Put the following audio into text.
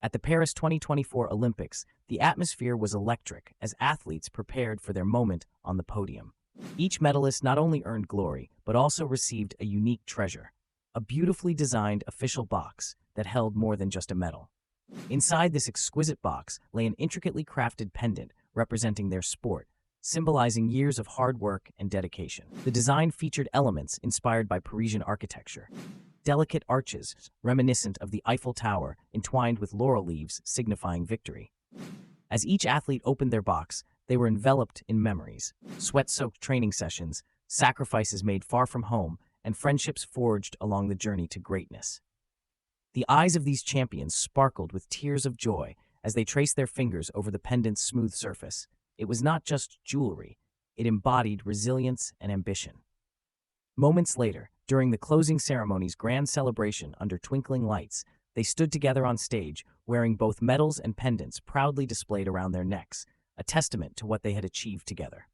At the Paris 2024 Olympics, the atmosphere was electric as athletes prepared for their moment on the podium. Each medalist not only earned glory, but also received a unique treasure, a beautifully designed official box that held more than just a medal. Inside this exquisite box lay an intricately crafted pendant representing their sport, symbolizing years of hard work and dedication. The design featured elements inspired by Parisian architecture. Delicate arches, reminiscent of the Eiffel Tower, entwined with laurel leaves signifying victory. As each athlete opened their box, they were enveloped in memories, sweat-soaked training sessions, sacrifices made far from home, and friendships forged along the journey to greatness. The eyes of these champions sparkled with tears of joy as they traced their fingers over the pendant's smooth surface. It was not just jewelry, it embodied resilience and ambition. Moments later, during the closing ceremony's grand celebration under twinkling lights, they stood together on stage, wearing both medals and pendants proudly displayed around their necks, a testament to what they had achieved together.